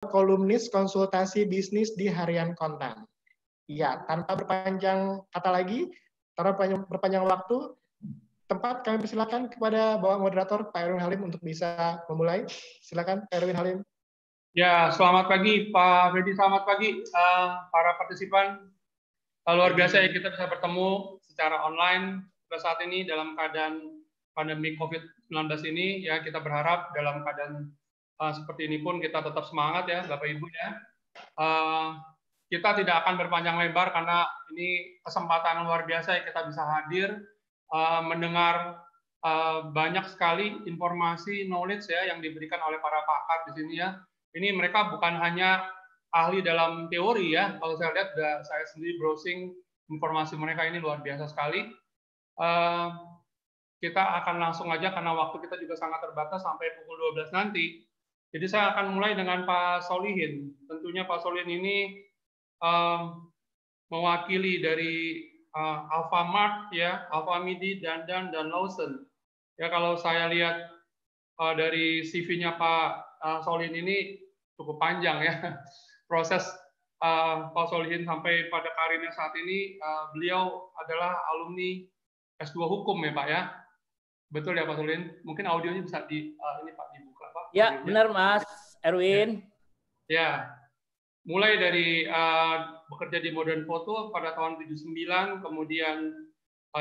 kolumnis konsultasi bisnis di Harian Kontan. Ya, tanpa berpanjang kata lagi, tanpa berpanjang waktu, tempat kami persilakan kepada Bapak Moderator Pak Erwin Halim untuk bisa memulai. Silakan Pak Erwin Halim. Ya, selamat pagi Pak Freddy, selamat pagi para partisipan. Luar biasa ya kita bisa bertemu secara online pada saat ini dalam keadaan pandemi COVID-19 ini. Ya, kita berharap dalam keadaan seperti ini pun kita tetap semangat ya Bapak Ibu ya. Kita tidak akan berpanjang lebar karena ini kesempatan luar biasa ya kita bisa hadir mendengar banyak sekali informasi knowledge ya yang diberikan oleh para pakar di sini ya. Ini mereka bukan hanya ahli dalam teori ya. Kalau saya lihat, saya sendiri browsing informasi mereka ini luar biasa sekali. Kita akan langsung aja karena waktu kita juga sangat terbatas sampai pukul 12 nanti. Jadi saya akan mulai dengan Pak Solihin. Tentunya Pak Solihin ini mewakili dari Alfamart ya, Alfamidi, Dandan, dan Lawson. Ya, kalau saya lihat dari CV-nya Pak Solihin ini cukup panjang ya. Proses Pak Solihin sampai pada karirnya saat ini, beliau adalah alumni S2 Hukum ya Pak ya. Betul ya Pak Solihin? Mungkin audionya bisa ini Pak dibuka Pak. Ya, benar Mas Erwin. Ya. Mulai dari bekerja di Modern Photo pada tahun 79, kemudian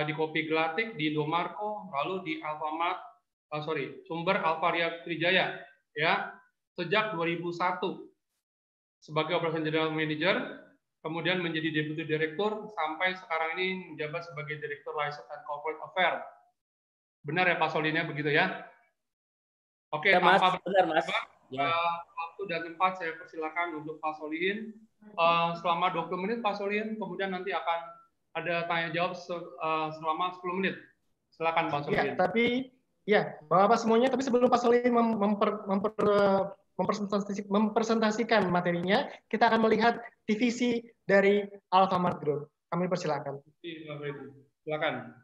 di Kopi Gelatik, di Indomarko, lalu di Alfamart, Sumber Alvaria Trijaya, ya, sejak 2001 sebagai Operation General Manager, kemudian menjadi Deputy Director sampai sekarang ini menjabat sebagai Direktur License and Corporate Affairs. Benar ya Pak Solinnya begitu ya? Oke, ya, Mas. Benar Mas. Ya. Waktu dan tempat saya persilakan untuk Pak Solihin selama 20 menit Pak Solihin, kemudian nanti akan ada tanya jawab selama 10 menit. Silakan Pak Solihin. Ya, tapi ya Bapak semuanya, tapi sebelum Pak Solihin mempresentasikan materinya, kita akan melihat divisi dari Alfamart Group. Kami persilakan. Silakan.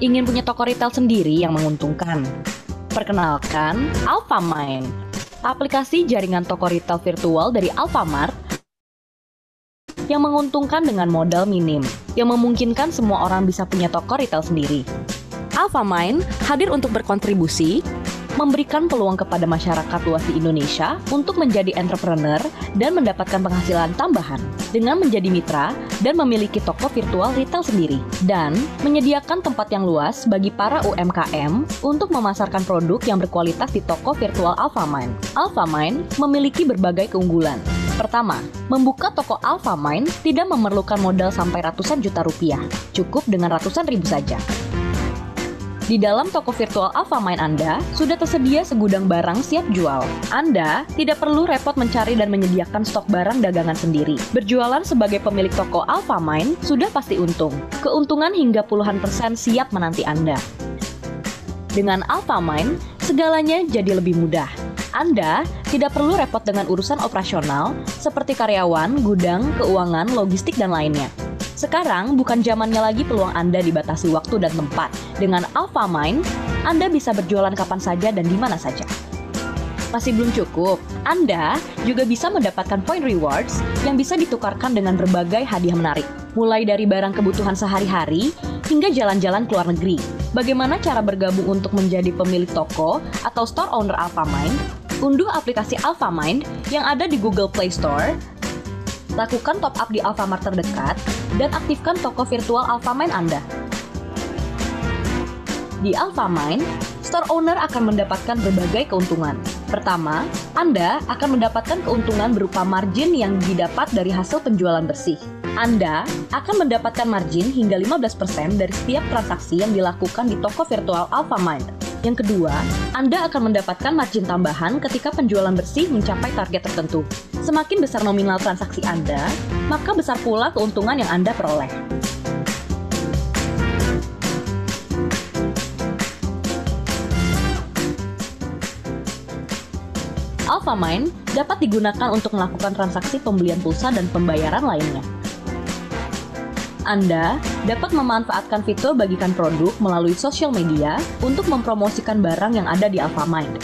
Ingin punya toko retail sendiri yang menguntungkan? Perkenalkan Alfamind, aplikasi jaringan toko retail virtual dari Alfamart yang menguntungkan dengan modal minim, yang memungkinkan semua orang bisa punya toko retail sendiri. Alfamind hadir untuk berkontribusi, memberikan peluang kepada masyarakat luas di Indonesia untuk menjadi entrepreneur dan mendapatkan penghasilan tambahan dengan menjadi mitra dan memiliki toko virtual retail sendiri, dan menyediakan tempat yang luas bagi para UMKM untuk memasarkan produk yang berkualitas di toko virtual Alfamind. Alfamind memiliki berbagai keunggulan. Pertama, membuka toko Alfamind tidak memerlukan modal sampai ratusan juta rupiah, cukup dengan ratusan ribu saja. Di dalam toko virtual Alfamind Anda, sudah tersedia segudang barang siap jual. Anda tidak perlu repot mencari dan menyediakan stok barang dagangan sendiri. Berjualan sebagai pemilik toko Alfamind sudah pasti untung. Keuntungan hingga puluhan persen siap menanti Anda. Dengan Alfamind, segalanya jadi lebih mudah. Anda tidak perlu repot dengan urusan operasional seperti karyawan, gudang, keuangan, logistik, dan lainnya. Sekarang bukan zamannya lagi peluang Anda dibatasi waktu dan tempat. Dengan Alfamind, Anda bisa berjualan kapan saja dan di mana saja. Masih belum cukup, Anda juga bisa mendapatkan point rewards yang bisa ditukarkan dengan berbagai hadiah menarik. Mulai dari barang kebutuhan sehari-hari hingga jalan-jalan ke luar negeri. Bagaimana cara bergabung untuk menjadi pemilik toko atau store owner Alfamind? Unduh aplikasi Alfamind yang ada di Google Play Store. Lakukan top up di Alfamart terdekat dan aktifkan toko virtual Alfamind Anda. Di Alfamind, store owner akan mendapatkan berbagai keuntungan. Pertama, Anda akan mendapatkan keuntungan berupa margin yang didapat dari hasil penjualan bersih. Anda akan mendapatkan margin hingga 15% dari setiap transaksi yang dilakukan di toko virtual Alfamind. Yang kedua, Anda akan mendapatkan margin tambahan ketika penjualan bersih mencapai target tertentu. Semakin besar nominal transaksi Anda, maka besar pula keuntungan yang Anda peroleh. Alfamind dapat digunakan untuk melakukan transaksi pembelian pulsa dan pembayaran lainnya. Anda dapat memanfaatkan fitur bagikan produk melalui sosial media untuk mempromosikan barang yang ada di Alfamind.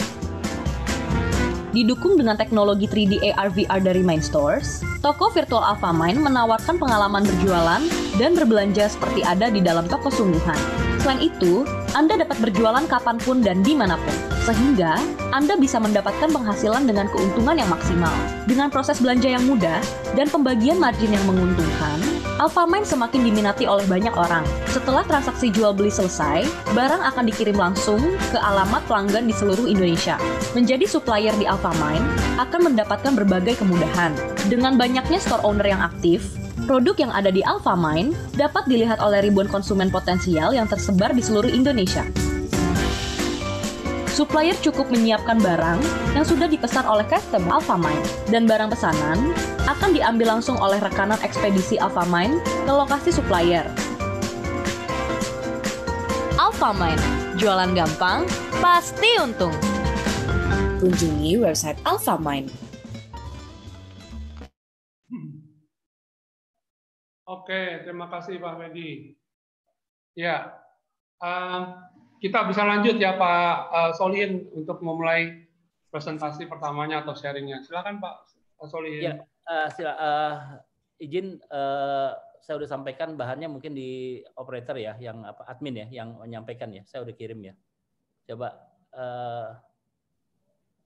Didukung dengan teknologi 3D AR/VR dari Mindstores, toko virtual Alfamind menawarkan pengalaman berjualan dan berbelanja seperti ada di dalam toko sungguhan. Selain itu, Anda dapat berjualan kapanpun dan dimanapun, sehingga Anda bisa mendapatkan penghasilan dengan keuntungan yang maksimal. Dengan proses belanja yang mudah dan pembagian margin yang menguntungkan, Alfamind semakin diminati oleh banyak orang. Setelah transaksi jual beli selesai, barang akan dikirim langsung ke alamat pelanggan di seluruh Indonesia. Menjadi supplier di Alfamind akan mendapatkan berbagai kemudahan. Dengan banyaknya store owner yang aktif, produk yang ada di Alfamind dapat dilihat oleh ribuan konsumen potensial yang tersebar di seluruh Indonesia. Supplier cukup menyiapkan barang yang sudah dipesan oleh customer Alfamind, dan barang pesanan akan diambil langsung oleh rekanan ekspedisi Alfamind ke lokasi supplier. Alfamind, jualan gampang, pasti untung. Kunjungi website Alfamind. Oke, terima kasih Pak Medi. Ya, kita bisa lanjut ya Pak Solihin untuk memulai presentasi pertamanya atau sharingnya. Silakan Pak Solihin. Ya, izin saya udah sampaikan bahannya mungkin di operator ya, yang admin ya, yang menyampaikan ya. Saya udah kirim ya. Coba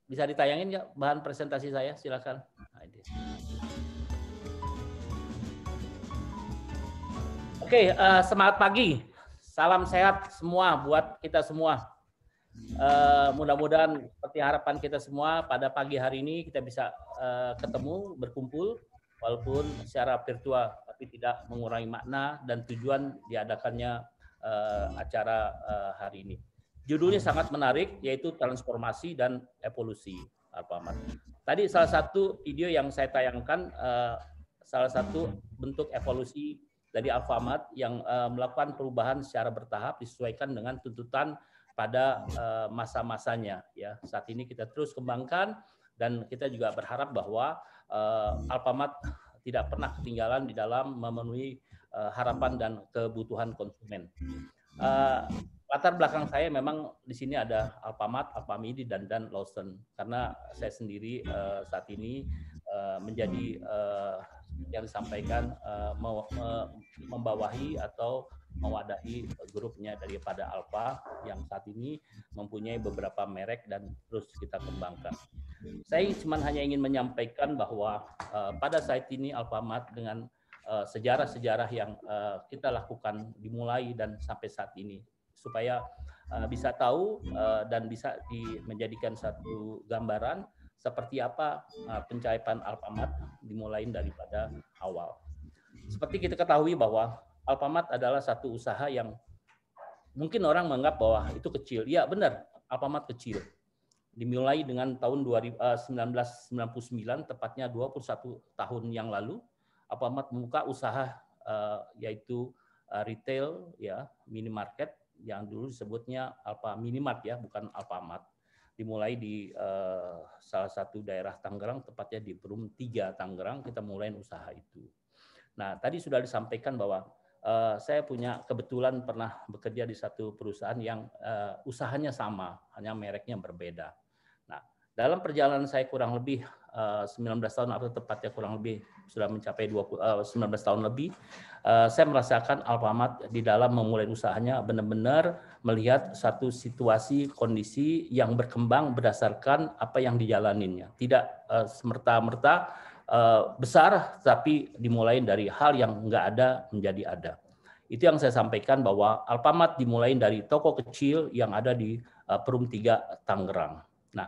bisa ditayangin nggak bahan presentasi saya? Silakan. Oke, semangat pagi. Salam sehat semua buat kita semua. Mudah-mudahan seperti harapan kita semua pada pagi hari ini kita bisa ketemu, berkumpul, walaupun secara virtual, tapi tidak mengurangi makna dan tujuan diadakannya acara hari ini. Judulnya sangat menarik, yaitu transformasi dan evolusi Alfamart. Tadi salah satu video yang saya tayangkan, salah satu bentuk evolusi dari Alfamart yang melakukan perubahan secara bertahap disesuaikan dengan tuntutan pada masa-masanya. Ya, saat ini kita terus kembangkan dan kita juga berharap bahwa Alfamart tidak pernah ketinggalan di dalam memenuhi harapan dan kebutuhan konsumen. Latar belakang saya memang di sini ada Alfamart, Alfamidi dan Lawson, karena saya sendiri saat ini menjadi yang disampaikan membawahi atau mewadahi grupnya daripada Alfa yang saat ini mempunyai beberapa merek dan terus kita kembangkan. Saya cuma hanya ingin menyampaikan bahwa pada saat ini Alfamart dengan sejarah-sejarah yang kita lakukan dimulai dan sampai saat ini, supaya bisa tahu dan bisa menjadikan satu gambaran seperti apa pencapaian Alfamart dimulai daripada awal. Seperti kita ketahui bahwa Alfamart adalah satu usaha yang mungkin orang menganggap bahwa itu kecil. Ya benar, Alfamart kecil. Dimulai dengan tahun 1999, tepatnya 21 tahun yang lalu, Alfamart membuka usaha yaitu retail ya, minimarket yang dulu disebutnya Alfa Minimart ya, bukan Alfamart. Dimulai di salah satu daerah Tangerang, tepatnya di Perum 3 Tangerang, kita mulai usaha itu. Nah, tadi sudah disampaikan bahwa saya punya kebetulan pernah bekerja di satu perusahaan yang usahanya sama, hanya mereknya berbeda. Nah, dalam perjalanan saya kurang lebih 19 tahun atau tepatnya kurang lebih sudah mencapai 19 tahun lebih, saya merasakan Alfamart di dalam memulai usahanya benar-benar melihat satu situasi kondisi yang berkembang berdasarkan apa yang dijalaninnya. Tidak semerta-merta besar, tapi dimulai dari hal yang nggak ada menjadi ada. Itu yang saya sampaikan bahwa Alfamart dimulai dari toko kecil yang ada di Perum 3 Tangerang. Nah,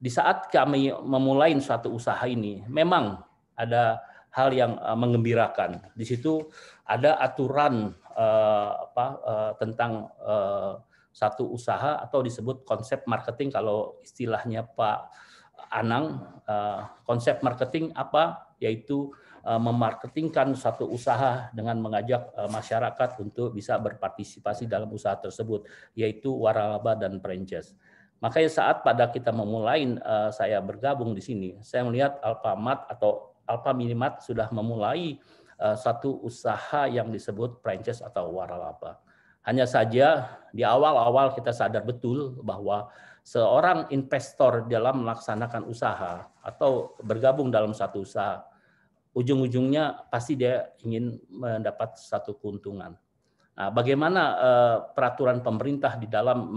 di saat kami memulai suatu usaha ini, memang ada hal yang menggembirakan. Di situ ada aturan tentang satu usaha atau disebut konsep marketing kalau istilahnya Pak Anang. Konsep marketing apa? Yaitu memarketingkan satu usaha dengan mengajak masyarakat untuk bisa berpartisipasi dalam usaha tersebut, yaitu waralaba dan franchise. Makanya saat pada kita memulai saya bergabung di sini, saya melihat Alfamart atau Alfa Minimart sudah memulai satu usaha yang disebut franchise atau waralaba. Hanya saja di awal-awal kita sadar betul bahwa seorang investor dalam melaksanakan usaha atau bergabung dalam satu usaha, ujung-ujungnya pasti dia ingin mendapat satu keuntungan. Nah, bagaimana peraturan pemerintah di dalam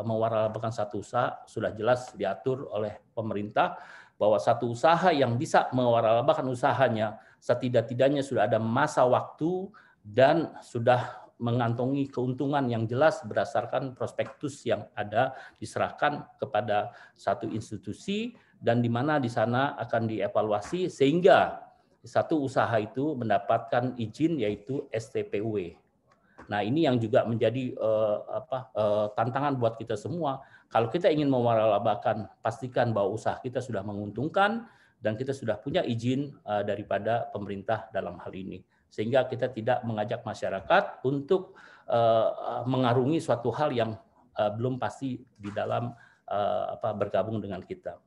mewaralabakan satu usaha sudah jelas diatur oleh pemerintah bahwa satu usaha yang bisa mewaralabakan usahanya setidak-tidaknya sudah ada masa waktu dan sudah mengantongi keuntungan yang jelas berdasarkan prospektus yang ada diserahkan kepada satu institusi dan di mana di sana akan dievaluasi sehingga satu usaha itu mendapatkan izin yaitu STPUW. Nah, ini yang juga menjadi tantangan buat kita semua. Kalau kita ingin mewaralabakan, pastikan bahwa usaha kita sudah menguntungkan dan kita sudah punya izin daripada pemerintah dalam hal ini. Sehingga kita tidak mengajak masyarakat untuk mengarungi suatu hal yang belum pasti di dalam bergabung dengan kita.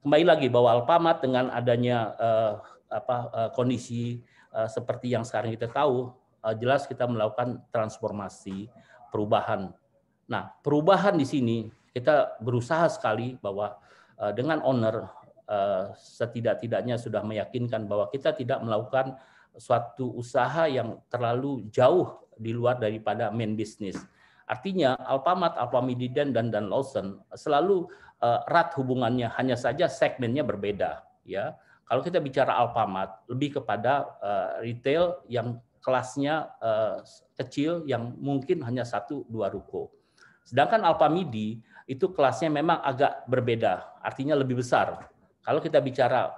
Kembali lagi bahwa Alfamart dengan adanya kondisi seperti yang sekarang kita tahu, jelas kita melakukan transformasi, perubahan. Nah, perubahan di sini kita berusaha sekali bahwa dengan owner setidak-tidaknya sudah meyakinkan bahwa kita tidak melakukan suatu usaha yang terlalu jauh di luar daripada main business. Artinya Alfamart, Alfamidi dan Lawson selalu erat hubungannya, hanya saja segmennya berbeda. Ya, kalau kita bicara Alfamart lebih kepada retail yang kelasnya kecil yang mungkin hanya 1-2 ruko. Sedangkan Alfamidi itu kelasnya memang agak berbeda, artinya lebih besar. Kalau kita bicara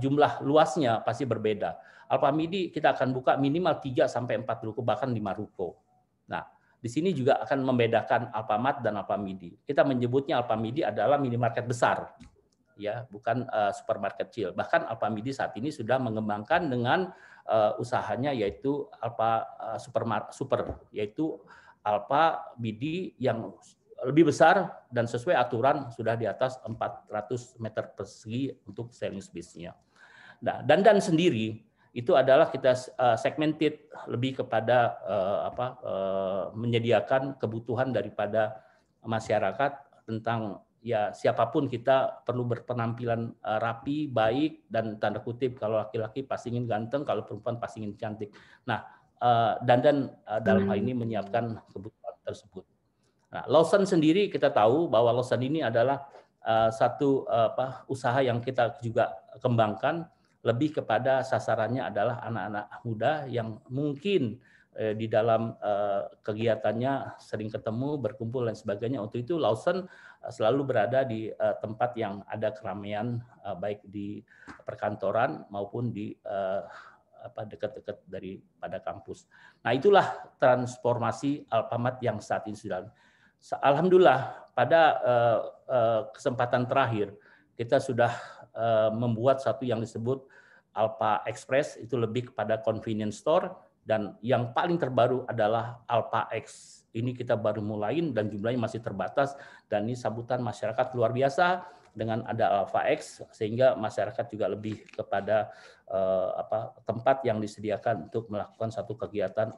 jumlah luasnya pasti berbeda. Alfamidi kita akan buka minimal 3-4 ruko, bahkan 5 ruko. Nah, di sini juga akan membedakan Alfamart dan Alfamidi. Kita menyebutnya Alfamidi adalah minimarket besar, ya, bukan supermarket kecil. Bahkan Alfamidi saat ini sudah mengembangkan dengan usahanya yaitu super, yaitu Alfamidi yang lebih besar dan sesuai aturan sudah di atas 400 meter persegi untuk selling space-nya. Nah, dan sendiri itu adalah kita segmented lebih kepada menyediakan kebutuhan daripada masyarakat tentang ya siapapun kita perlu berpenampilan rapi, baik, dan tanda kutip kalau laki-laki pasti ingin ganteng, kalau perempuan pasti ingin cantik. Nah, dan dalam hal ini menyiapkan kebutuhan tersebut. Nah, Lawson sendiri kita tahu bahwa Lawson ini adalah satu usaha yang kita juga kembangkan lebih kepada sasarannya adalah anak-anak muda yang mungkin di dalam kegiatannya sering ketemu, berkumpul dan sebagainya. Untuk itu Lawson selalu berada di tempat yang ada keramaian, baik di perkantoran maupun di dekat-dekat daripada kampus. Nah, itulah transformasi Alfamart yang saat ini sudah. Alhamdulillah pada kesempatan terakhir kita sudah membuat satu yang disebut Alpha Express, itu lebih kepada convenience store, dan yang paling terbaru adalah Alpha X. Ini kita baru mulain dan jumlahnya masih terbatas, dan ini sambutan masyarakat luar biasa dengan ada Alpha X, sehingga masyarakat juga lebih kepada tempat yang disediakan untuk melakukan satu kegiatan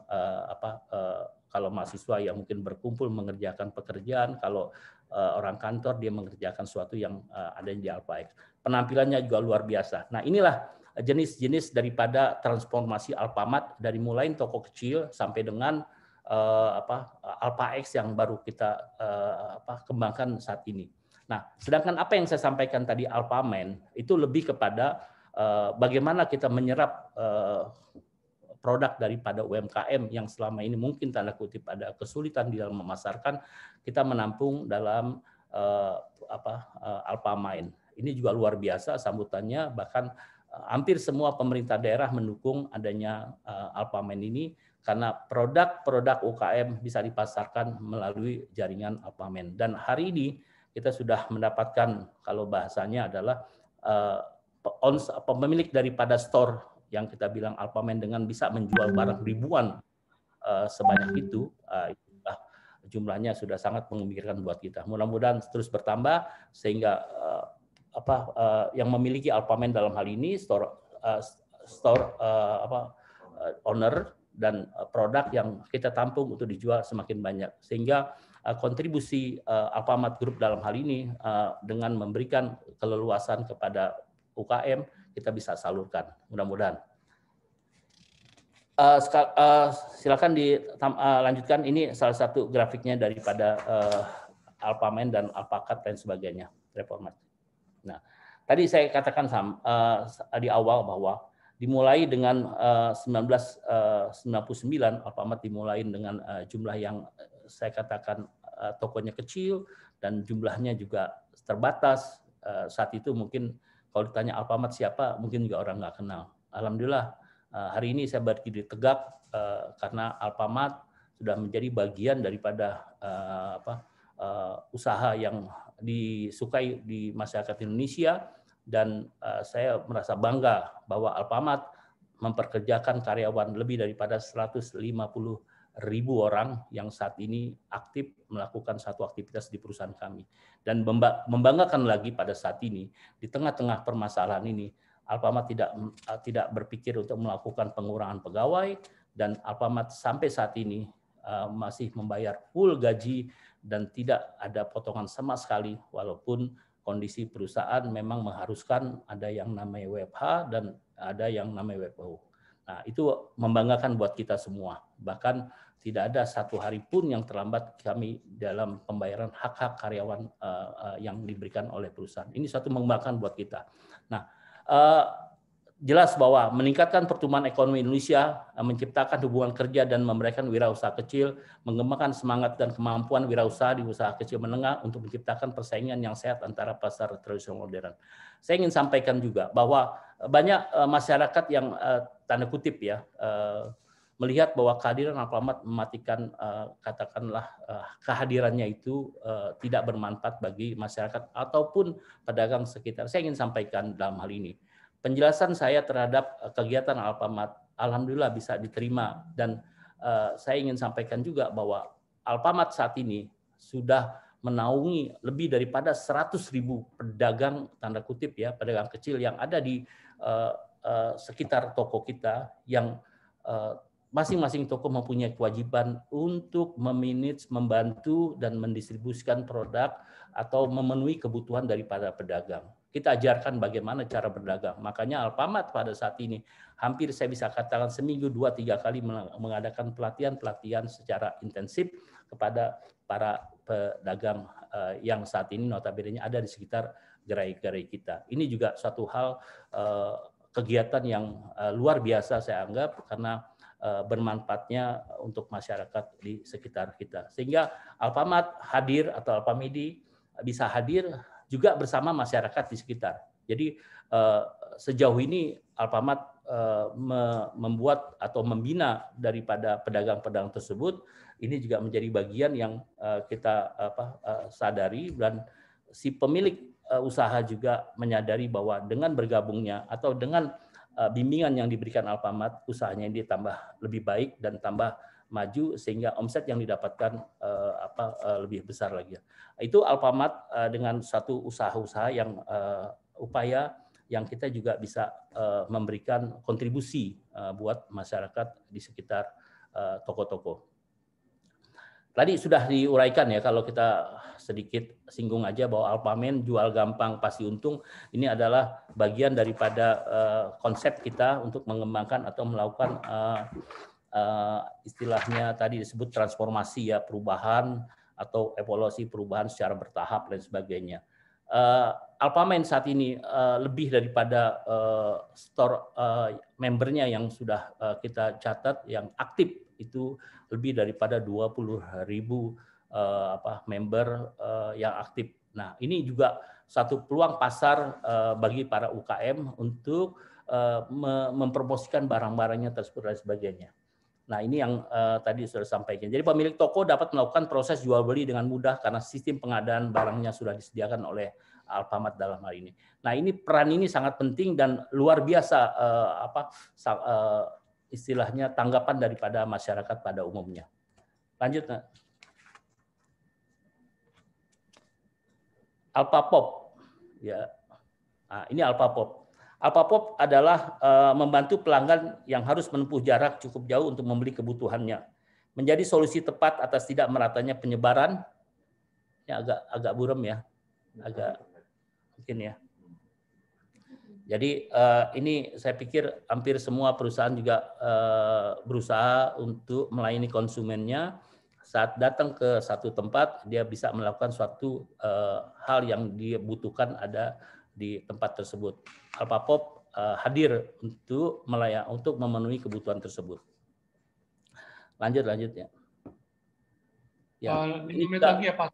kalau mahasiswa yang mungkin berkumpul mengerjakan pekerjaan, kalau orang kantor dia mengerjakan sesuatu yang ada di Alpha X. Penampilannya juga luar biasa. Nah, inilah jenis-jenis daripada transformasi Alfamart dari mulai toko kecil sampai dengan Alpha X yang baru kita kembangkan saat ini. Nah, sedangkan apa yang saya sampaikan tadi Alfamart itu lebih kepada bagaimana kita menyerap produk daripada UMKM yang selama ini mungkin tanda kutip ada kesulitan di dalam memasarkan, kita menampung dalam Alfamart. Ini juga luar biasa sambutannya, bahkan hampir semua pemerintah daerah mendukung adanya Alfamart ini karena produk-produk UKM bisa dipasarkan melalui jaringan Alfamart. Dan hari ini kita sudah mendapatkan, kalau bahasanya adalah pemilik daripada store yang kita bilang Alfamart dengan bisa menjual barang ribuan sebanyak itu jumlahnya sudah sangat mengembirakan buat kita. Mudah-mudahan terus bertambah sehingga yang memiliki Alfamart dalam hal ini owner dan produk yang kita tampung untuk dijual semakin banyak, sehingga kontribusi Alfamart Group dalam hal ini dengan memberikan keleluasan kepada UKM, kita bisa salurkan. Mudah-mudahan. Silakan dilanjutkan. Ini salah satu grafiknya daripada Alfamart dan Alpakat dan sebagainya. Reformasi. Nah, tadi saya katakan di awal bahwa dimulai dengan 1999, Alfamart dimulai dengan jumlah yang saya katakan tokonya kecil dan jumlahnya juga terbatas. Saat itu mungkin kalau ditanya Alfamart siapa, mungkin juga orang nggak kenal. Alhamdulillah hari ini saya berdiri tegak karena Alfamart sudah menjadi bagian daripada usaha yang disukai di masyarakat Indonesia. Dan saya merasa bangga bahwa Alfamart memperkerjakan karyawan lebih daripada 150.000 orang yang saat ini aktif melakukan satu aktivitas di perusahaan kami. Dan membanggakan lagi pada saat ini, di tengah-tengah permasalahan ini, Alfamart tidak berpikir untuk melakukan pengurangan pegawai, dan Alfamart sampai saat ini masih membayar full gaji dan tidak ada potongan sama sekali, walaupun kondisi perusahaan memang mengharuskan ada yang namanya WFH dan ada yang namanya WFO. Nah, itu membanggakan buat kita semua. Bahkan tidak ada satu hari pun yang terlambat kami dalam pembayaran hak-hak karyawan yang diberikan oleh perusahaan. Ini satu membanggakan buat kita. Nah, jelas bahwa meningkatkan pertumbuhan ekonomi Indonesia, menciptakan hubungan kerja dan memberikan wirausaha kecil, mengembangkan semangat dan kemampuan wirausaha di usaha kecil menengah untuk menciptakan persaingan yang sehat antara pasar tradisional modern. Saya ingin sampaikan juga bahwa banyak masyarakat yang tanda kutip ya melihat bahwa kehadiran Alfamart mematikan katakanlah kehadirannya itu tidak bermanfaat bagi masyarakat ataupun pedagang sekitar. Saya ingin sampaikan dalam hal ini. Penjelasan saya terhadap kegiatan Alfamart alhamdulillah bisa diterima, dan saya ingin sampaikan juga bahwa Alfamart saat ini sudah menaungi lebih daripada 100.000 pedagang tanda kutip ya, pedagang kecil yang ada di sekitar toko kita, yang masing-masing toko mempunyai kewajiban untuk memanage, membantu dan mendistribusikan produk atau memenuhi kebutuhan daripada pedagang. Kita ajarkan bagaimana cara berdagang. Makanya Alfamart pada saat ini hampir saya bisa katakan seminggu 2-3 kali mengadakan pelatihan-pelatihan secara intensif kepada para pedagang yang saat ini notabene ada di sekitar gerai-gerai kita. Ini juga suatu hal kegiatan yang luar biasa saya anggap karena bermanfaatnya untuk masyarakat di sekitar kita. Sehingga Alfamart hadir atau Alfamidi bisa hadir juga bersama masyarakat di sekitar. Jadi sejauh ini Alfamart membuat atau membina daripada pedagang-pedagang tersebut. Ini juga menjadi bagian yang kita sadari, dan si pemilik usaha juga menyadari bahwa dengan bergabungnya atau dengan bimbingan yang diberikan Alfamart, usahanya ini tambah lebih baik dan tambah maju sehingga omset yang didapatkan lebih besar lagi. Itu Alfamart dengan satu usaha-usaha yang upaya yang kita juga bisa memberikan kontribusi buat masyarakat di sekitar toko-toko. Tadi sudah diuraikan ya, kalau kita sedikit singgung aja bahwa Alfamart jual gampang pasti untung. Ini adalah bagian daripada konsep kita untuk mengembangkan atau melakukan istilahnya tadi disebut transformasi ya, perubahan atau evolusi perubahan secara bertahap dan sebagainya. Alfamart saat ini lebih daripada store membernya yang sudah kita catat yang aktif itu lebih daripada 20.000 member yang aktif. Nah, ini juga satu peluang pasar bagi para UKM untuk mempromosikan barang-barangnya tersebut dan sebagainya. Nah, ini yang tadi sudah sampaikan. Jadi pemilik toko dapat melakukan proses jual beli dengan mudah karena sistem pengadaan barangnya sudah disediakan oleh Alfamart dalam hal ini. Nah, ini peran ini sangat penting dan luar biasa istilahnya tanggapan daripada masyarakat pada umumnya. Lanjut, Nak. Alfapop, ya. Nah, ini Alfapop. Alfapop adalah membantu pelanggan yang harus menempuh jarak cukup jauh untuk membeli kebutuhannya. Menjadi solusi tepat atas tidak meratanya penyebaran Ya agak buram ya, agak mungkin ya. Jadi ini saya pikir hampir semua perusahaan juga berusaha untuk melayani konsumennya. Saat datang ke satu tempat, dia bisa melakukan suatu hal yang dia butuhkan ada di tempat tersebut. Alphapop hadir untuk untuk memenuhi kebutuhan tersebut. Lanjut ya. Ya, ini menit lagi ya Pak.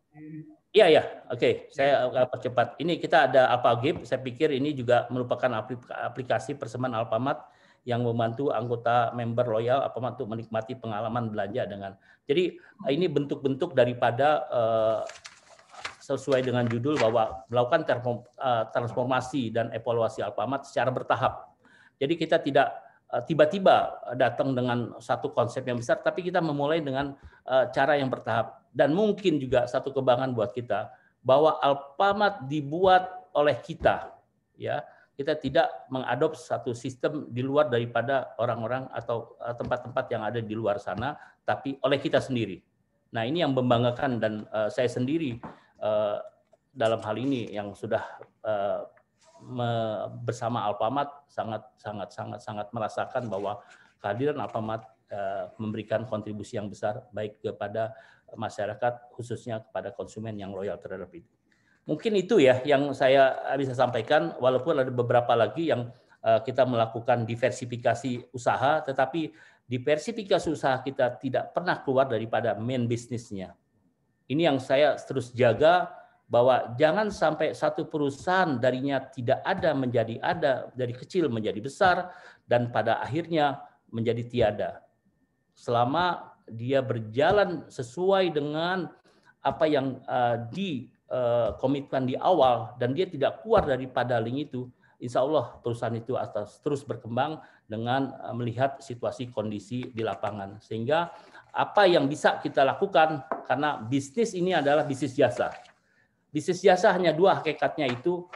Iya, oke. Saya percepat. Ini kita ada AlphaGip. Saya pikir ini juga merupakan aplikasi persembahan Alfamart yang membantu anggota member loyal Alfamart untuk menikmati pengalaman belanja dengan. Jadi ini bentuk-bentuk daripada sesuai dengan judul bahwa melakukan transformasi dan evaluasi Alfamart secara bertahap. Jadi kita tidak tiba-tiba datang dengan satu konsep yang besar, tapi kita memulai dengan cara yang bertahap. Dan mungkin juga satu kebanggaan buat kita bahwa Alfamart dibuat oleh kita, ya. Kita tidak mengadopsi satu sistem di luar daripada orang-orang atau tempat-tempat yang ada di luar sana, tapi oleh kita sendiri. Nah, ini yang membanggakan dan saya sendiri dalam hal ini yang sudah bersama Alfamart sangat merasakan bahwa kehadiran Alfamart memberikan kontribusi yang besar baik kepada masyarakat khususnya kepada konsumen yang loyal terhadap itu. Mungkin itu ya yang saya bisa sampaikan, walaupun ada beberapa lagi yang kita melakukan diversifikasi usaha, tetapi diversifikasi usaha kita tidak pernah keluar daripada main bisnisnya. Ini yang saya terus jaga, bahwa jangan sampai satu perusahaan darinya tidak ada menjadi ada, dari kecil menjadi besar, dan pada akhirnya menjadi tiada. Selama dia berjalan sesuai dengan apa yang dikomitmen di awal, dan dia tidak keluar daripada link itu, insya Allah perusahaan itu akan terus berkembang dengan melihat situasi kondisi di lapangan. Sehingga apa yang bisa kita lakukan, karena bisnis ini adalah bisnis jasa. Bisnis jasa hanya dua hakikatnya itu.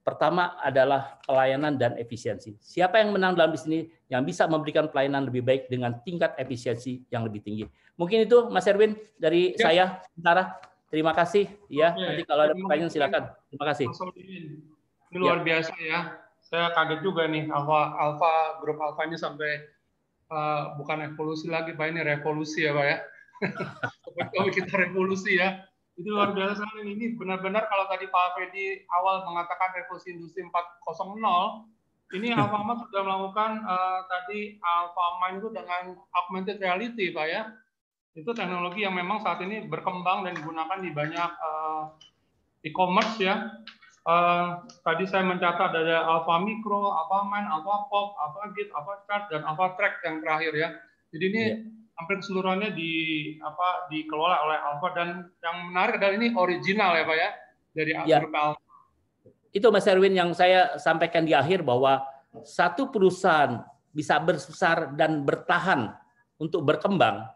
Pertama adalah pelayanan dan efisiensi. Siapa yang menang dalam bisnis ini? Yang bisa memberikan pelayanan lebih baik dengan tingkat efisiensi yang lebih tinggi. Mungkin itu Mas Erwin dari saya sementara. Terima kasih ya. Nanti kalau ada pertanyaan silakan. Terima kasih. Ini luar biasa ya. Saya kaget juga nih grup Alpha ini sampai bukan evolusi lagi Pak, ini revolusi ya Pak ya. Sampai kita revolusi ya. Itu luar biasa sekali. Ini benar-benar kalau tadi Pak Fedi awal mengatakan revolusi industri 4.0, ini Alfamart sudah melakukan tadi Alfamart itu dengan augmented reality, Pak ya. Itu teknologi yang memang saat ini berkembang dan digunakan di banyak e-commerce ya. Tadi saya mencatat ada Alfa Micro, Alfamart, Alfapop, Alphagip, Alphachart, dan Alphatrack yang terakhir ya. Jadi ini hampir keseluruhannya dikelola oleh Alfa, dan yang menarik adalah ini original ya Pak ya dari grup Alfa. Itu Mas Erwin yang saya sampaikan di akhir, bahwa satu perusahaan bisa besar dan bertahan untuk berkembang,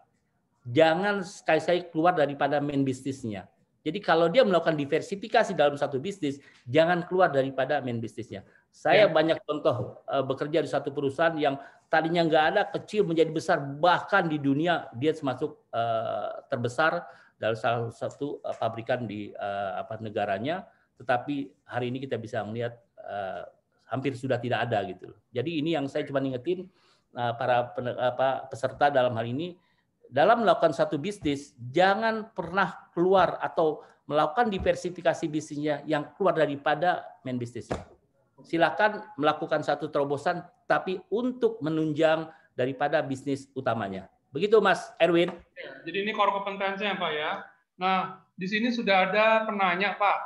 jangan sekali-sekali keluar daripada main bisnisnya. Jadi kalau dia melakukan diversifikasi dalam satu bisnis, jangan keluar daripada main bisnisnya. Saya banyak contoh bekerja di satu perusahaan yang tadinya nggak ada, kecil menjadi besar, bahkan di dunia dia termasuk terbesar dalam salah satu pabrikan di negaranya. Tetapi hari ini kita bisa melihat hampir sudah tidak ada gitu. Jadi ini yang saya cuma ingetin para peserta dalam hal ini, dalam melakukan satu bisnis, jangan pernah keluar atau melakukan diversifikasi bisnisnya yang keluar daripada main bisnisnya. Silakan melakukan satu terobosan, tapi untuk menunjang daripada bisnis utamanya. Begitu Mas Erwin. Ya, jadi ini core kompetensinya Pak ya. Nah, di sini sudah ada penanya Pak.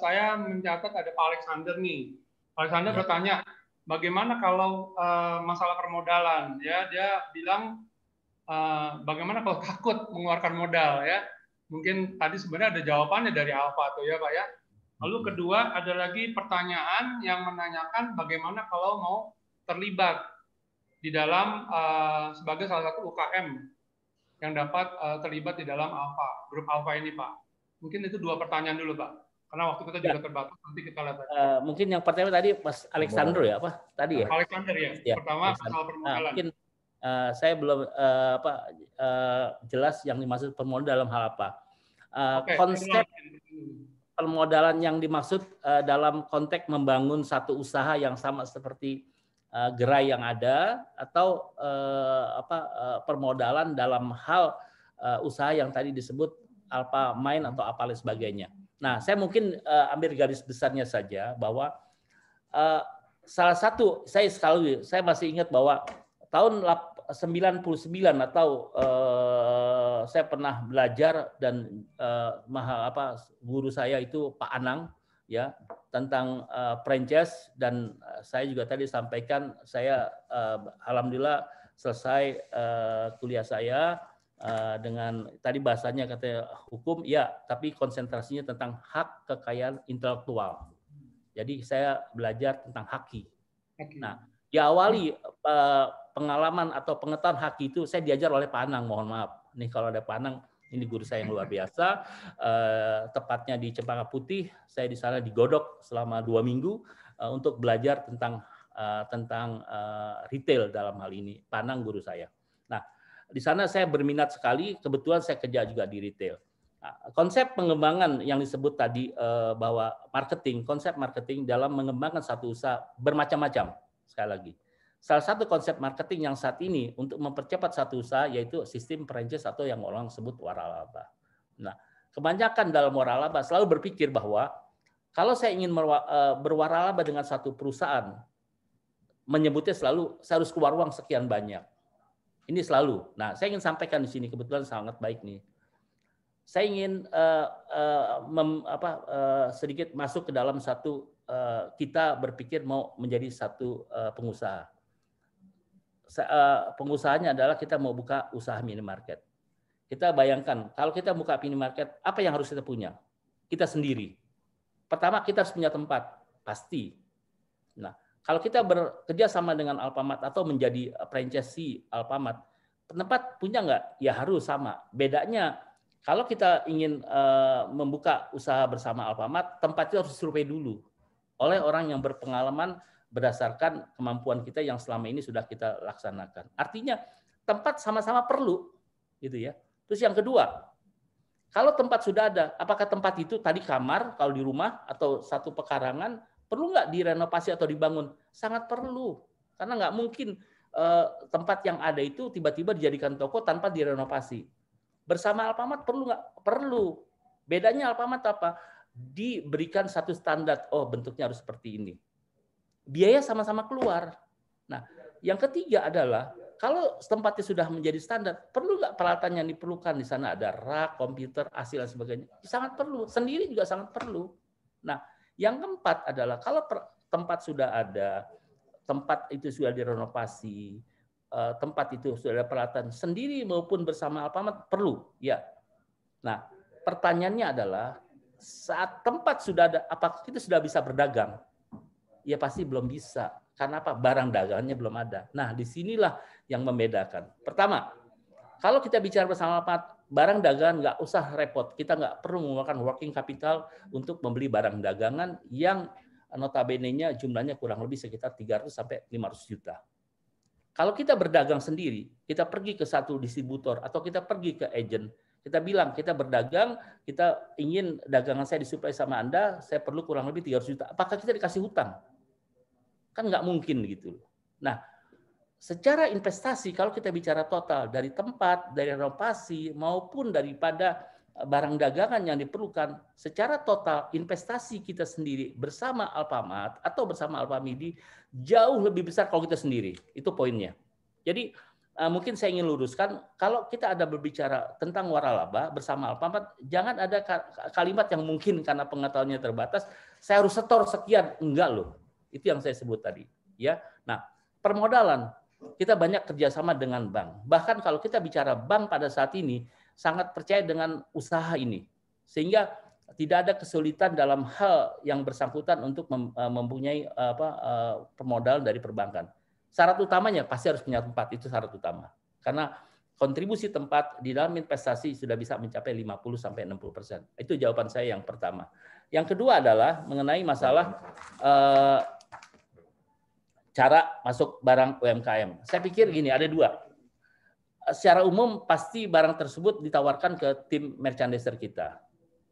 Saya mencatat ada Pak Alexander nih. Pak Alexander bertanya, bagaimana kalau masalah permodalan? Ya, dia bilang bagaimana kalau takut mengeluarkan modal ya? Mungkin tadi sebenarnya ada jawabannya dari Alfa tuh ya Pak ya. Lalu kedua ada lagi pertanyaan yang menanyakan bagaimana kalau mau terlibat di dalam sebagai salah satu UKM yang dapat terlibat di dalam Alfa, grup Alfa ini Pak. Mungkin itu dua pertanyaan dulu Pak. Karena waktu kita juga terbatas, nanti kita lihat. Mungkin yang pertama tadi Mas Alexander ya apa? Tadi ya? Alexander ya. Pertama masalah permodalan. Mungkin saya belum jelas yang dimaksud permodalan dalam hal apa. Konsep permodalan yang dimaksud dalam konteks membangun satu usaha yang sama seperti gerai yang ada, atau permodalan dalam hal usaha yang tadi disebut Alpha Mind atau apa lain sebagainya. Nah, saya mungkin ambil garis besarnya saja bahwa salah satu, saya masih ingat bahwa tahun 99 atau saya pernah belajar dan guru saya itu Pak Anang ya tentang franchise, dan saya juga tadi sampaikan saya alhamdulillah selesai kuliah saya dengan tadi bahasanya katanya hukum ya, tapi konsentrasinya tentang hak kekayaan intelektual. Jadi saya belajar tentang haki. Nah, diawali pengalaman atau pengetahuan haki itu saya diajar oleh Pak Anang, mohon maaf. Nih kalau ada Pak Anang, ini guru saya yang luar biasa. Tepatnya di Cempaka Putih, saya di sana digodok selama 2 minggu untuk belajar tentang retail dalam hal ini. Pak Anang guru saya. Nah, di sana saya berminat sekali, kebetulan saya kerja juga di retail. Nah, konsep pengembangan yang disebut tadi bahwa konsep marketing dalam mengembangkan satu usaha bermacam-macam. Sekali lagi, salah satu konsep marketing yang saat ini untuk mempercepat satu usaha yaitu sistem franchise atau yang orang sebut waralaba. Nah, kebanyakan dalam waralaba selalu berpikir bahwa kalau saya ingin berwaralaba dengan satu perusahaan, menyebutnya selalu saya harus keluar uang sekian banyak. Ini selalu. Nah, saya ingin sampaikan di sini, kebetulan sangat baik nih. Saya ingin sedikit masuk ke dalam satu, kita berpikir mau menjadi satu pengusaha. Pengusahanya adalah kita mau buka usaha minimarket. Kita bayangkan, kalau kita buka minimarket, apa yang harus kita punya? Kita sendiri. Pertama, kita harus punya tempat, pasti. Nah, kalau kita bekerja sama dengan Alfamart atau menjadi franchisee Alfamart, tempat punya nggak? Ya harus sama. Bedanya, kalau kita ingin membuka usaha bersama Alfamart, tempat itu harus disurvei dulu oleh orang yang berpengalaman berdasarkan kemampuan kita yang selama ini sudah kita laksanakan. Artinya tempat sama-sama perlu, gitu ya. Terus yang kedua, kalau tempat sudah ada, apakah tempat itu tadi kamar kalau di rumah atau satu pekarangan perlu nggak direnovasi atau dibangun? Sangat perlu, karena nggak mungkin tempat yang ada itu tiba-tiba dijadikan toko tanpa direnovasi. Bersama Alfamart perlu nggak? Perlu. Bedanya Alfamart apa? Diberikan satu standar, oh bentuknya harus seperti ini. Biaya sama-sama keluar. Nah, yang ketiga adalah kalau tempatnya sudah menjadi standar, perlu nggak peralatan yang diperlukan? Di sana ada rak, komputer, AC dan sebagainya. Sangat perlu. Sendiri juga sangat perlu. Nah, yang keempat adalah kalau tempat sudah ada, tempat itu sudah direnovasi, tempat itu sudah ada peralatan sendiri maupun bersama Alfamart perlu, ya. Nah, pertanyaannya adalah saat tempat sudah ada, apakah kita sudah bisa berdagang? Ya pasti belum bisa. Karena apa? Barang dagangannya belum ada. Nah, disinilah yang membedakan. Pertama, kalau kita bicara bersama barang dagangan nggak usah repot. Kita nggak perlu mengeluarkan working capital untuk membeli barang dagangan yang notabene-nya jumlahnya kurang lebih sekitar 300 sampai 500 juta. Kalau kita berdagang sendiri, kita pergi ke satu distributor atau kita pergi ke agent, kita bilang kita berdagang, kita ingin dagangan saya disuplai sama Anda, saya perlu kurang lebih 300 juta. Apakah kita dikasih hutang? Kan nggak mungkin gitu. Nah, secara investasi kalau kita bicara total dari tempat, dari renovasi maupun daripada barang dagangan yang diperlukan, secara total investasi kita sendiri bersama Alfamart atau bersama Alfamidi jauh lebih besar kalau kita sendiri. Itu poinnya. Jadi mungkin saya ingin luruskan, kalau kita ada berbicara tentang waralaba bersama Alfamart, jangan ada kalimat yang mungkin karena pengetahuannya terbatas, saya harus setor sekian. Enggak loh. Itu yang saya sebut tadi. Ya. Nah, permodalan, kita banyak kerjasama dengan bank. Bahkan kalau kita bicara bank pada saat ini, sangat percaya dengan usaha ini. Sehingga tidak ada kesulitan dalam hal yang bersangkutan untuk mempunyai permodalan dari perbankan. Syarat utamanya pasti harus punya tempat, itu syarat utama. Karena kontribusi tempat di dalam investasi sudah bisa mencapai 50-60%. Itu jawaban saya yang pertama. Yang kedua adalah mengenai masalah cara masuk barang UMKM. Saya pikir gini, ada dua. secara umum pasti barang tersebut ditawarkan ke tim merchandiser kita.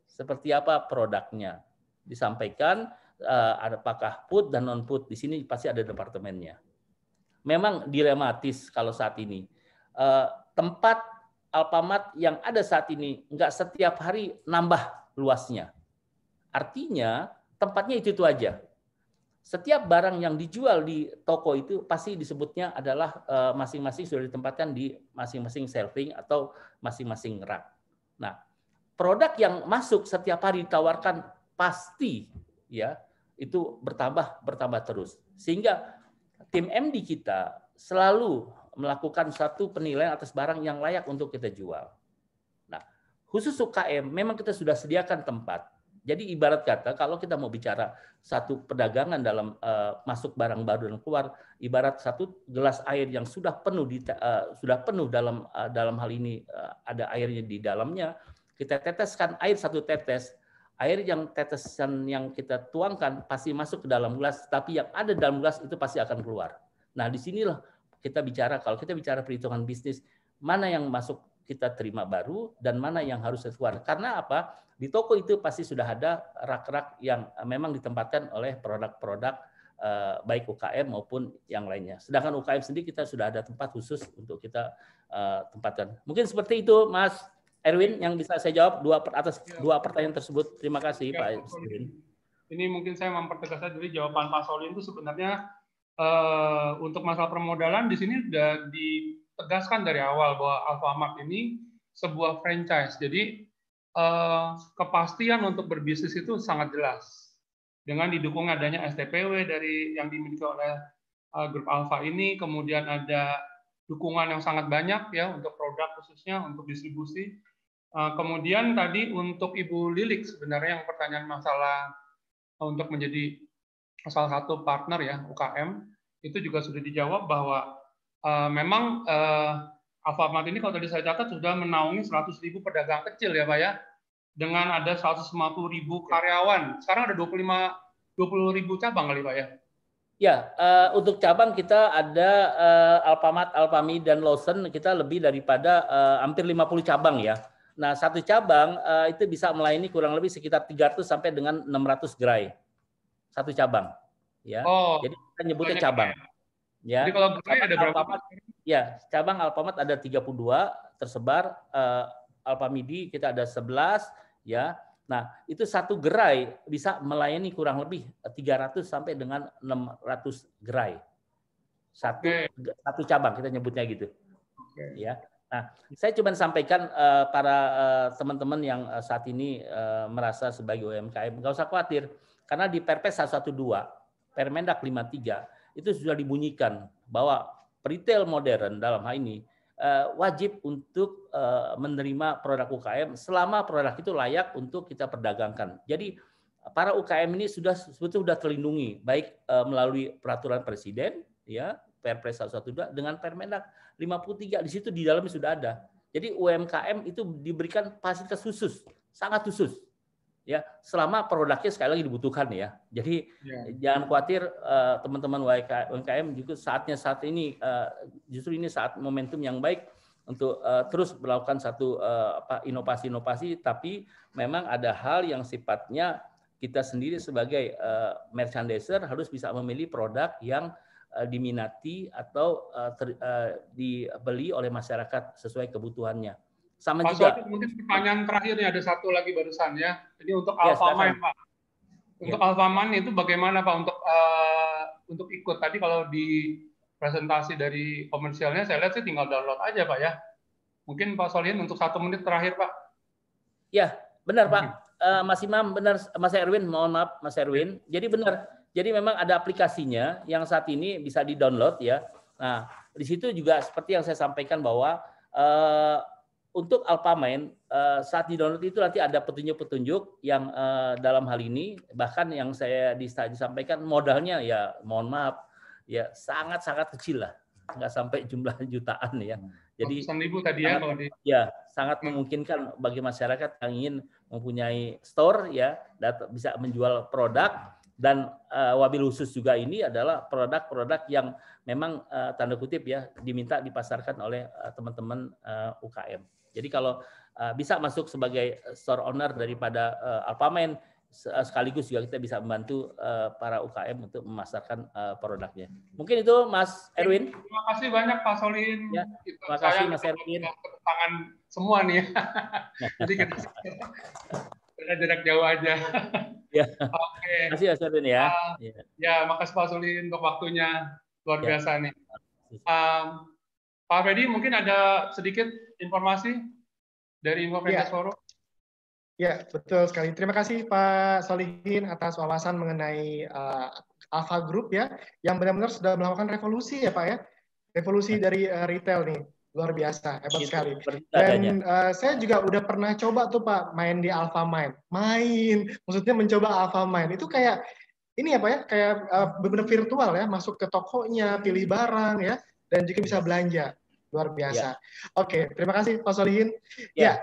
Seperti apa produknya disampaikan, apakah put dan non put, di sini pasti ada departemennya. Memang dilematis kalau saat ini. Tempat Alfamart yang ada saat ini nggak setiap hari nambah luasnya. Artinya tempatnya itu aja. Setiap barang yang dijual di toko itu pasti disebutnya adalah masing-masing sudah ditempatkan di masing-masing shelving atau masing-masing rak. Nah, produk yang masuk setiap hari ditawarkan pasti ya itu bertambah terus. Sehingga tim MD kita selalu melakukan satu penilaian atas barang yang layak untuk kita jual. Nah, khusus UKM memang kita sudah sediakan tempat. Jadi ibarat kata kalau kita mau bicara satu perdagangan dalam masuk barang baru dan keluar, ibarat satu gelas air yang sudah penuh dalam hal ini ada airnya di dalamnya, kita teteskan air satu tetes, air yang tetesan yang kita tuangkan pasti masuk ke dalam gelas, tapi yang ada dalam gelas itu pasti akan keluar. Nah, disinilah kita bicara, kalau kita bicara perhitungan bisnis, mana yang masuk kita terima baru dan mana yang harus keluar. Karena apa? Di toko itu pasti sudah ada rak-rak yang memang ditempatkan oleh produk-produk baik UKM maupun yang lainnya. Sedangkan UKM sendiri kita sudah ada tempat khusus untuk kita tempatkan. Mungkin seperti itu, Mas Erwin, yang bisa saya jawab atas dua pertanyaan tersebut. Terima kasih, Pak Erwin. Ini mungkin saya mempertegas jadi jawaban Pak Solin itu sebenarnya untuk masalah permodalan di sini sudah ditegaskan dari awal bahwa Alfamart ini sebuah franchise. Jadi kepastian untuk berbisnis itu sangat jelas dengan didukung adanya STPW dari yang dimiliki oleh grup Alfa ini, kemudian ada dukungan yang sangat banyak ya untuk produk khususnya untuk distribusi. Kemudian tadi untuk Ibu Lilik sebenarnya yang pertanyaan masalah untuk menjadi salah satu partner ya UKM itu juga sudah dijawab bahwa memang Alfamart ini kalau tadi saya catat sudah menaungi 100.000 pedagang kecil ya Pak ya, dengan ada 150.000 karyawan. Sekarang ada 20.000 cabang kali Pak ya. Ya, untuk cabang kita ada Alfamart, Alfamidi dan Lawson, kita lebih daripada hampir 50 cabang ya. Nah, satu cabang itu bisa melayani kurang lebih sekitar 300 sampai dengan 600 gerai. Satu cabang. Ya. Jadi kita nyebutnya cabang. Ya. Jadi kalau gerai ada berapa? Alfamart, ya, cabang Alfamart ada 32 tersebar, Alfamidi kita ada 11 ya. Nah, itu satu gerai bisa melayani kurang lebih 300 sampai dengan 600 gerai. Satu cabang kita nyebutnya gitu. Ya. Nah, saya cuma sampaikan para teman-teman yang saat ini merasa sebagai UMKM, nggak usah khawatir karena di Perpres 112, Permendak 53 itu sudah dibunyikan bahwa retail modern dalam hal ini wajib untuk menerima produk UKM selama produk itu layak untuk kita perdagangkan. Jadi para UKM ini sudah terlindungi baik melalui peraturan presiden ya Perpres 112 dengan Permendak 53 di situ di dalamnya sudah ada. Jadi UMKM itu diberikan fasilitas khusus, sangat khusus. Ya, selama produknya sekali lagi dibutuhkan ya. Jadi jangan khawatir teman-teman UMKM juga saat ini justru ini saat momentum yang baik untuk terus melakukan satu inovasi-inovasi, tapi memang ada hal yang sifatnya kita sendiri sebagai merchandiser harus bisa memilih produk yang diminati atau dibeli oleh masyarakat sesuai kebutuhannya. Sama Pak juga. Soedi, mungkin pertanyaan terakhir nih ada satu lagi barusan ya. Ini untuk Alfamart Pak. Untuk Alfamart itu bagaimana Pak untuk ikut tadi kalau di presentasi dari komersialnya saya lihat sih tinggal download aja Pak ya. Mungkin Pak Solihin untuk 1 menit terakhir Pak. Ya benar Pak. Mas Imam benar, Mas Erwin mohon maaf Mas Erwin. Jadi benar. Jadi memang ada aplikasinya yang saat ini bisa di-download ya. Nah, di situ juga seperti yang saya sampaikan bahwa untuk Alfamart saat di-download itu nanti ada petunjuk-petunjuk yang dalam hal ini bahkan yang saya disampaikan modalnya ya mohon maaf ya sangat-sangat kecil lah. Nggak sampai jumlah jutaan ya. Jadi tadi ya kalau sangat memungkinkan bagi masyarakat yang ingin mempunyai store ya bisa menjual produk Dan wabil khusus juga ini adalah produk-produk yang memang tanda kutip ya diminta dipasarkan oleh teman-teman UKM. Jadi kalau bisa masuk sebagai store owner daripada Alfamain, sekaligus juga kita bisa membantu para UKM untuk memasarkan produknya. Mungkin itu Mas Erwin. Terima kasih banyak Pak Solihin. Ya, terima kasih Mas Erwin. Tangan semua nih. Jadi kita jarak jauh aja. Ya. Oke. Terima kasih Mas Erwin ya. Ya, makasih Pak Solihin untuk waktunya. Luar biasa nih. Pak Freddy, mungkin ada sedikit informasi dari Infoventures Forum? Ya, betul sekali. Terima kasih Pak Solihin atas wawasan mengenai Alpha Group ya, yang benar-benar sudah melakukan revolusi ya Pak ya. Revolusi dari retail nih. Luar biasa, hebat sekali. Dan saya juga udah pernah coba tuh Pak main di Alfamain. Maksudnya mencoba Alfamain. Itu kayak ini ya Pak ya, kayak benar-benar virtual ya, masuk ke tokonya, pilih barang ya, dan juga bisa belanja. Luar biasa. Oke, terima kasih Pak Solihin. Ya,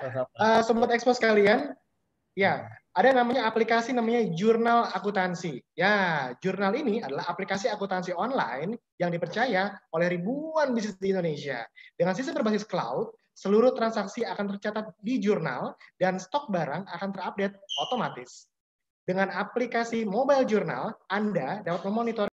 Sobat Expo sekalian, ya, ada namanya aplikasi namanya Jurnal Akuntansi. Ya, jurnal ini adalah aplikasi akuntansi online yang dipercaya oleh ribuan bisnis di Indonesia. Dengan sistem berbasis cloud, seluruh transaksi akan tercatat di jurnal dan stok barang akan terupdate otomatis. Dengan aplikasi Mobile Journal, Anda dapat memonitor